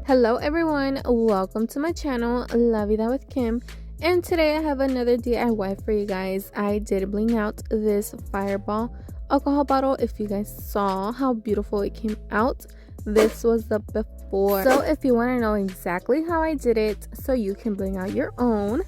Hello everyone, welcome to my channel, La Vida with Kim, and today I have another DIY for you guys. I did bling out this Fireball alcohol bottle. If you guys saw how beautiful it came out, this was the before. So if you want to know exactly how I did it so you can bling out your own,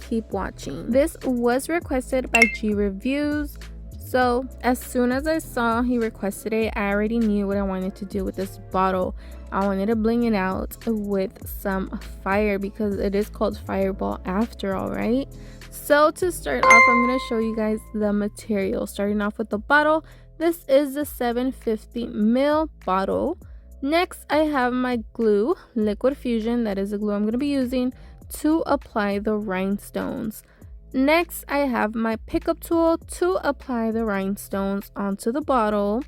keep watching. This was requested by G Reviews. So as soon as I saw he requested it, I already knew what I wanted to do with this bottle. I wanted to bling it out with some fire because it is called Fireball after all, right? So to start off, I'm going to show you guys the material. Starting off with the bottle, this is the 750 ml bottle. Next, I have my glue, Liquid Fusion. That is the glue I'm going to be using to apply the rhinestones. Next, I have my pickup tool to apply the rhinestones onto the bottle.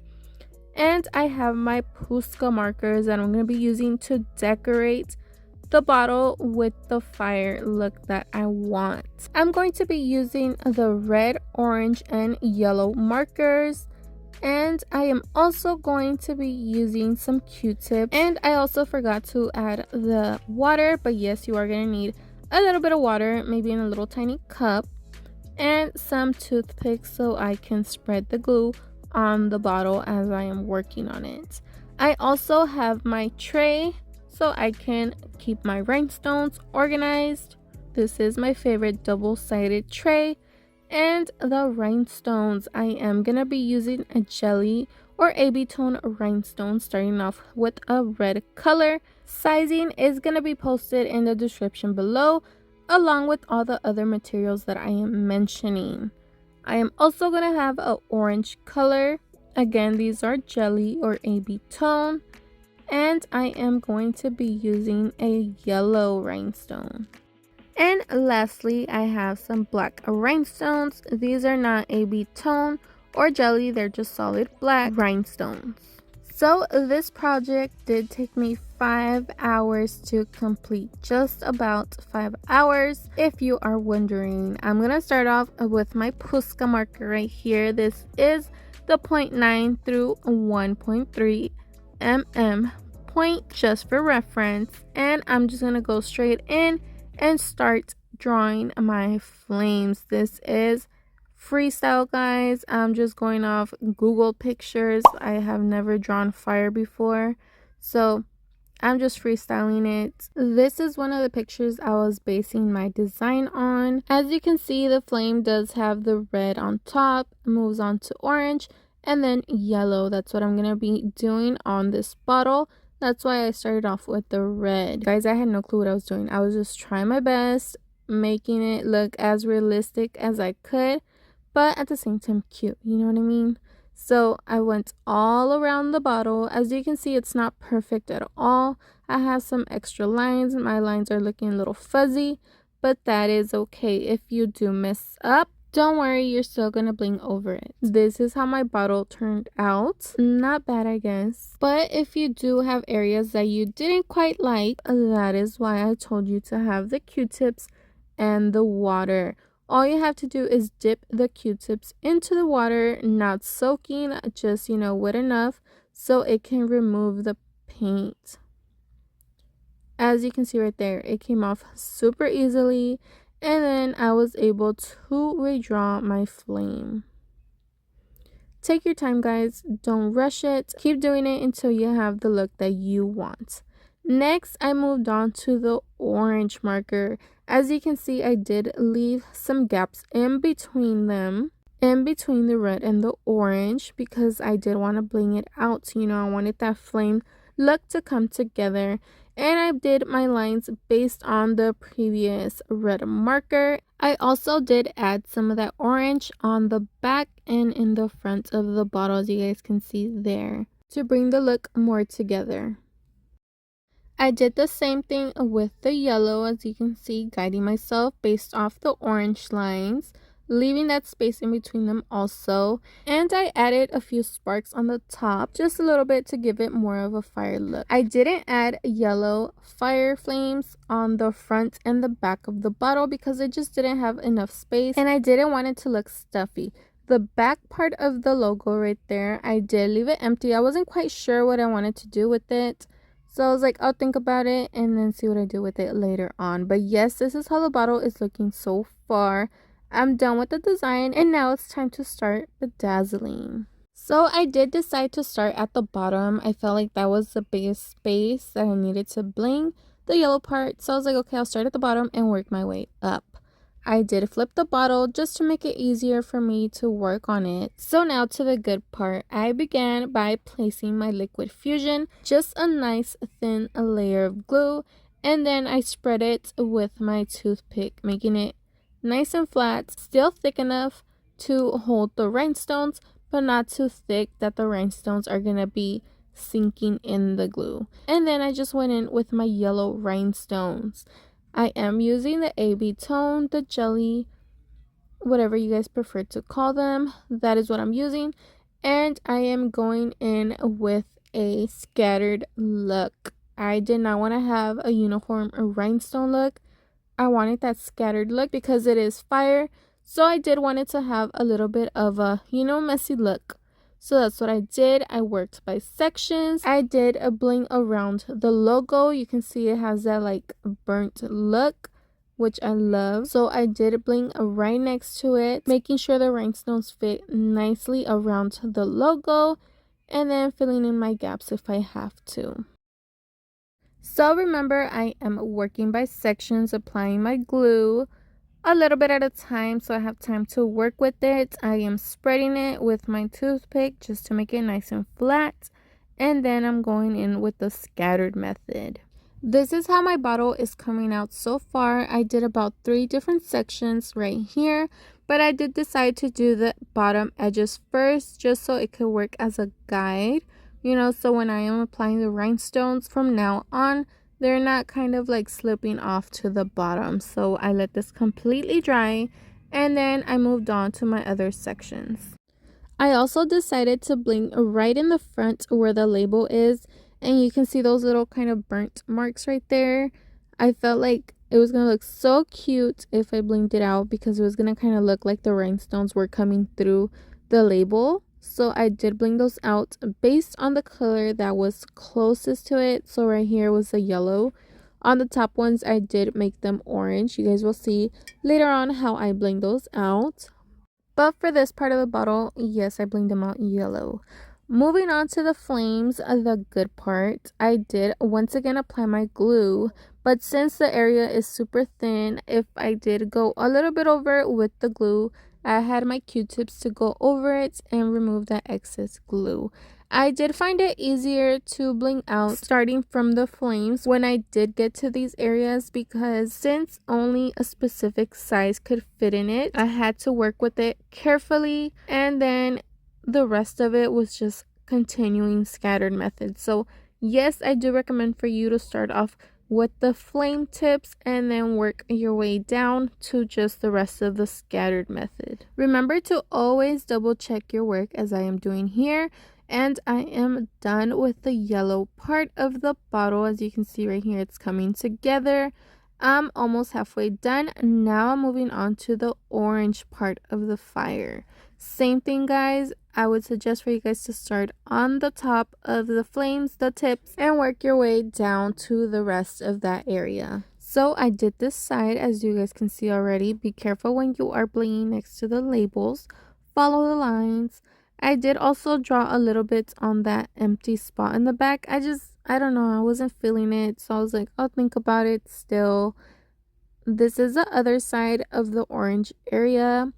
And I have my Posca markers that I'm going to be using to decorate the bottle with the fire look that I want. I'm going to be using the red, orange, and yellow markers. And I am also going to be using some Q-tips. And I also forgot to add the water, but yes, you are going to need a little bit of water, maybe in a little tiny cup, and some toothpicks so I can spread the glue on the bottle as I am working on it. I also have my tray so I can keep my rhinestones organized. This is my favorite double-sided tray. And the rhinestones, I am gonna be using a jelly or AB tone rhinestone, starting off with a red color. Sizing is gonna be posted in the description below, along with all the other materials that I am mentioning. I am also gonna have an orange color. Again, these are jelly or AB tone. And I am going to be using a yellow rhinestone. And lastly, I have some black rhinestones. These are not AB tone or jelly, they're just solid black rhinestones. So this project did take me 5 hours to complete, just about 5 hours. If you are wondering, I'm gonna start off with my Posca marker right here. This is the 0.9 through 1.3 mm point, just for reference. And I'm just gonna go straight in and start drawing my flames. This is freestyle, guys. I'm just going off Google pictures. I have never drawn fire before, so I'm just freestyling it. This is one of the pictures I was basing my design on. As you can see, the flame does have the red on top, moves on to orange, and then yellow. That's what I'm gonna be doing on this bottle. That's why I started off with the red. Guys, I had no clue what I was doing. I was just trying my best, making it look as realistic as I could, but at the same time cute, you know what I mean? So I went all around the bottle. As you can see, it's not perfect at all. I have some extra lines. My lines are looking a little fuzzy, but that is okay. If you do mess up, don't worry, you're still gonna bling over it. This is how my bottle turned out. Not bad, I guess. But if you do have areas that you didn't quite like, that is why I told you to have the Q-tips and the water. All you have to do is dip the Q-tips into the water, not soaking, just, wet enough so it can remove the paint. As you can see right there, it came off super easily. And then I was able to redraw my flame. Take your time, guys. Don't rush it. Keep doing it until you have the look that you want. Next, I moved on to the orange marker. As you can see, I did leave some gaps in between them, in between the red and the orange, because I did want to bling it out. I wanted that flame look to come together. And I did my lines based on the previous red marker. I also did add some of that orange on the back and in the front of the bottle, as you guys can see there, to bring the look more together. I did the same thing with the yellow, as you can see, guiding myself based off the orange lines, leaving that space in between them also. And I added a few sparks on the top, just a little bit, to give it more of a fire look. I didn't add yellow fire flames on the front and the back of the bottle because it just didn't have enough space, and I didn't want it to look stuffy. The back part of the logo right there, I did leave it empty. I wasn't quite sure what I wanted to do with it, So I was like, I'll think about it and then see what I do with it later on. But yes, this is how the bottle is looking so far. I'm done with the design and now it's time to start bedazzling. So I did decide to start at the bottom. I felt like that was the biggest space that I needed to bling the yellow part. So I was like, okay, I'll start at the bottom and work my way up. I did flip the bottle just to make it easier for me to work on it. So now to the good part. I began by placing my liquid fusion, just a nice thin layer of glue, and then I spread it with my toothpick, making it nice and flat, still thick enough to hold the rhinestones, but not too thick that the rhinestones are gonna be sinking in the glue. And then I just went in with my yellow rhinestones. I am using the 𝓵𝓸𝓷'𝓽, the jelly, whatever you guys prefer to call them. That is what I'm using. And I am going in with a scattered look. I did not want to have a uniform rhinestone look. I wanted that scattered look because it is fire. So I did want it to have a little bit of a, messy look. So that's what I did. I worked by sections. I did a bling around the logo. You can see it has that like burnt look, which I love. So I did a bling right next to it, making sure the rhinestones fit nicely around the logo, and then filling in my gaps if I have to. So remember, I am working by sections, applying my glue a little bit at a time so I have time to work with it. I am spreading it with my toothpick just to make it nice and flat, and then I'm going in with the scattered method. This is how my bottle is coming out so far. I did about 3 different sections right here, but I did decide to do the bottom edges first just so it could work as a guide, so when I am applying the rhinestones from now on, they're not kind of like slipping off to the bottom. So I let this completely dry and then I moved on to my other sections. I also decided to bling right in the front where the label is, and you can see those little kind of burnt marks right there. I felt like it was going to look so cute if I blinged it out because it was going to kind of look like the rhinestones were coming through the label. So I did bling those out based on the color that was closest to it. So right here was the yellow. On the top ones, I did make them orange. You guys will see later on how I bling those out. But for this part of the bottle, yes, I blinged them out yellow. Moving on to the flames, the good part, I did once again apply my glue. But since the area is super thin, if I did go a little bit over with the glue, I had my Q-tips to go over it and remove that excess glue. I did find it easier to bling out starting from the flames when I did get to these areas because since only a specific size could fit in it, I had to work with it carefully, and then the rest of it was just continuing scattered methods. So yes, I do recommend for you to start off with the flame tips and then work your way down to just the rest of the scattered method. Remember to always double check your work as I am doing here. And I am done with the yellow part of the bottle. As you can see right here, it's coming together. I'm almost halfway done. Now I'm moving on to the orange part of the fire. Same thing, guys. I would suggest for you guys to start on the top of the flames, the tips, and work your way down to the rest of that area. So I did this side, as you guys can see already. Be careful when you are blinging next to the labels. Follow the lines. I did also draw a little bit on that empty spot in the back. I don't know, I wasn't feeling it. So I was like, I'll think about it still. This is the other side of the orange area.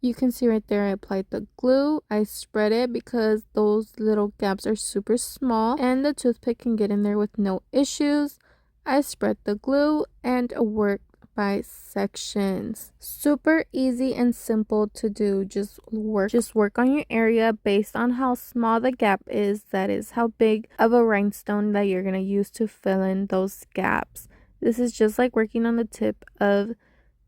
You can see right there I applied the glue. I spread it because those little gaps are super small and the toothpick can get in there with no issues. I spread the glue and worked by sections. Super easy and simple to do. Just work on your area based on how small the gap is. That is how big of a rhinestone that you're going to use to fill in those gaps. This is just like working on the tip of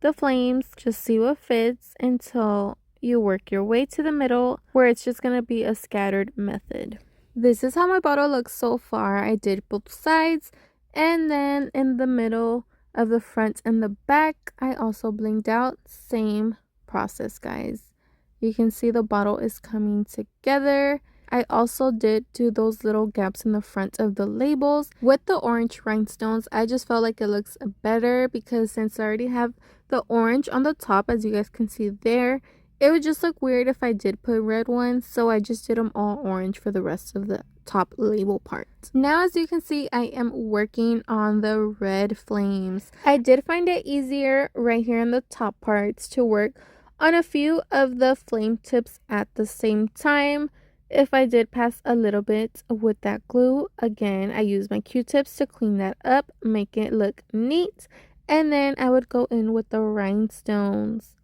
the flames. Just see what fits until you work your way to the middle where it's just going to be a scattered method. This is how my bottle looks so far. I did both sides, and then in the middle of the front and the back, I also blinged out. Same process, guys. You can see the bottle is coming together. I also did do those little gaps in the front of the labels. With the orange rhinestones, I just felt like it looks better because since I already have the orange on the top, as you guys can see there, it would just look weird if I did put red ones. So I just did them all orange for the rest of the top label part. Now, as you can see, I am working on the red flames. I did find it easier right here in the top parts to work on a few of the flame tips at the same time. If I did pass a little bit with that glue, again, I use my Q-tips to clean that up, make it look neat, and then I would go in with the rhinestones.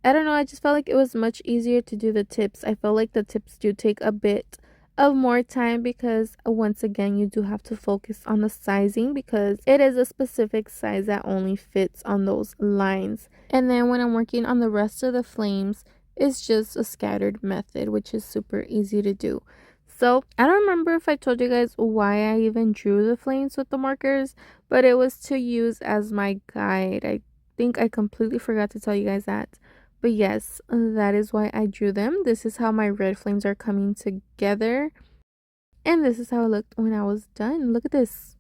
I don't know, I just felt like it was much easier to do the tips. I feel like the tips do take a bit of more time because once again, you do have to focus on the sizing because it is a specific size that only fits on those lines. And then when I'm working on the rest of the flames, it's just a scattered method, which is super easy to do. So I don't remember if I told you guys why I even drew the flames with the markers, but it was to use as my guide. I think I completely forgot to tell you guys that. But yes, that is why I drew them. This is how my red flames are coming together. And this is how it looked when I was done. Look at this.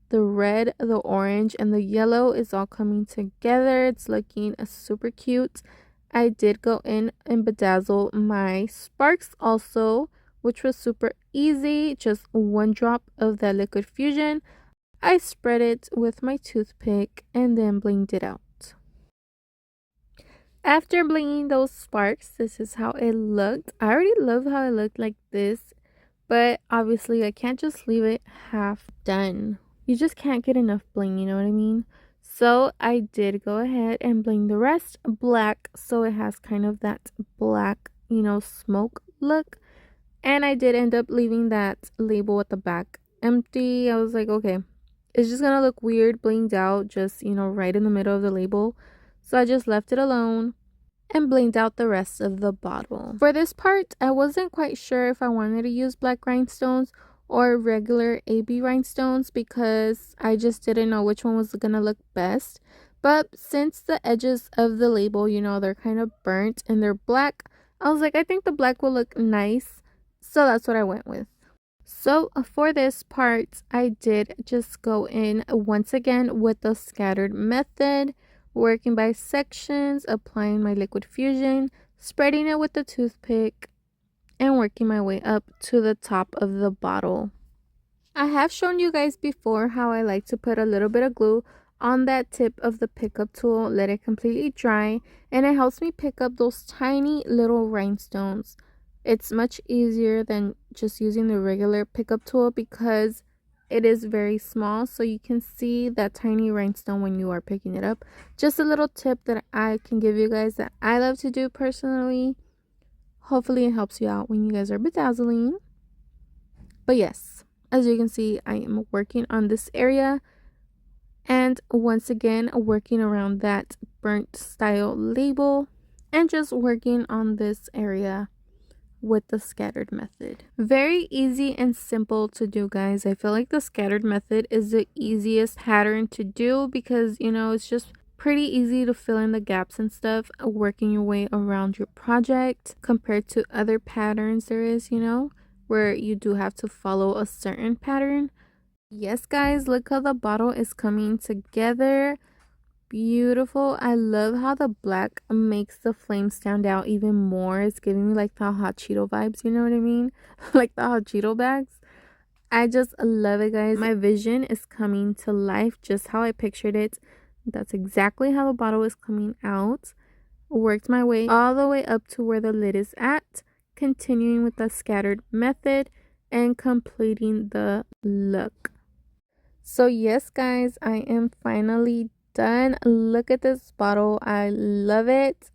The red, the orange, and the yellow is all coming together. It's looking super cute. I did go in and bedazzle my sparks also, which was super easy. Just one drop of that liquid fusion. I spread it with my toothpick and then blinged it out. After blinging those sparks, this is how it looked. I already love how it looked like this, but obviously I can't just leave it half done. You just can't get enough bling, you know what I mean? So I did go ahead and bling the rest black so it has kind of that black, smoke look. And I did end up leaving that label at the back empty. I was like, okay, it's just gonna look weird blinged out just, right in the middle of the label. So I just left it alone and blinged out the rest of the bottle. For this part, I wasn't quite sure if I wanted to use black rhinestones or regular AB rhinestones because I just didn't know which one was gonna look best. But since the edges of the label, they're kind of burnt and they're black, I was like, I think the black will look nice. So that's what I went with. So for this part, I did just go in once again with the scattered method, working by sections, applying my liquid fusion, spreading it with the toothpick, and working my way up to the top of the bottle. I have shown you guys before how I like to put a little bit of glue on that tip of the pickup tool, let it completely dry, and it helps me pick up those tiny little rhinestones. It's much easier than just using the regular pickup tool because it is very small, so you can see that tiny rhinestone when you are picking it up. Just a little tip that I can give you guys that I love to do personally. Hopefully it helps you out when you guys are bedazzling. But yes, as you can see, I am working on this area. And once again, working around that burnt style label. And just working on this area with the scattered method. Very easy and simple to do, guys. I feel like the scattered method is the easiest pattern to do because it's just pretty easy to fill in the gaps and stuff, working your way around your project compared to other patterns there is, where you do have to follow a certain pattern. Yes, guys, look how the bottle is coming together. Beautiful. I love how the black makes the flame stand out even more. It's giving me like the hot Cheeto vibes, you know what I mean? Like the hot Cheeto bags. I just love it, guys. My vision is coming to life just how I pictured it. That's exactly how the bottle is coming out. Worked my way all the way up to where the lid is at, continuing with the scattered method and completing the look. So yes, guys, I am finally done. Look at this bottle. I love it.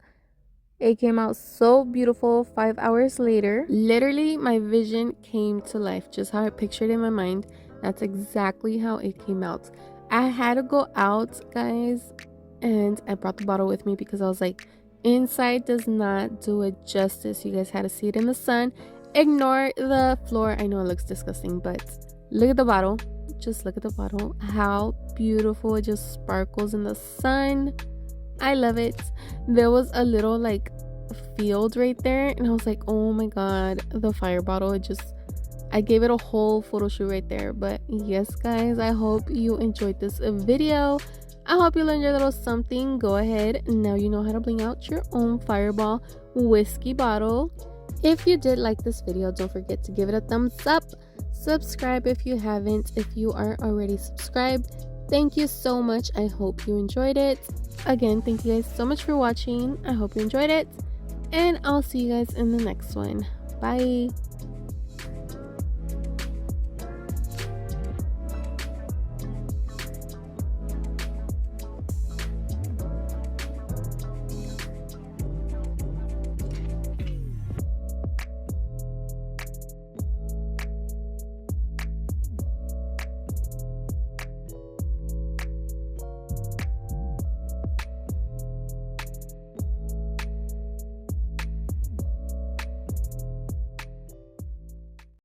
It came out so beautiful 5 hours later. Literally, my vision came to life just how I pictured it in my mind. That's exactly how it came out. I had to go out, guys, and I brought the bottle with me because I was like, inside does not do it justice. You guys had to see it in the sun. Ignore the floor. I know it looks disgusting, but look at the bottle. Just look at the bottle, how beautiful. It just sparkles in the sun. I love it. There was a little like field right there, and I was like, oh my god, the fire bottle, I gave it a whole photo shoot right there. But yes guys, I hope you enjoyed this video. I hope you learned your little something. Go ahead, now you know how to bling out your own Fireball whiskey bottle. If you did like this video, don't forget to give it a thumbs up. Subscribe if you haven't. If you are already subscribed, thank you so much. I hope you enjoyed it. Again, thank you guys so much for watching. I hope you enjoyed it, and I'll see you guys in the next one. Bye.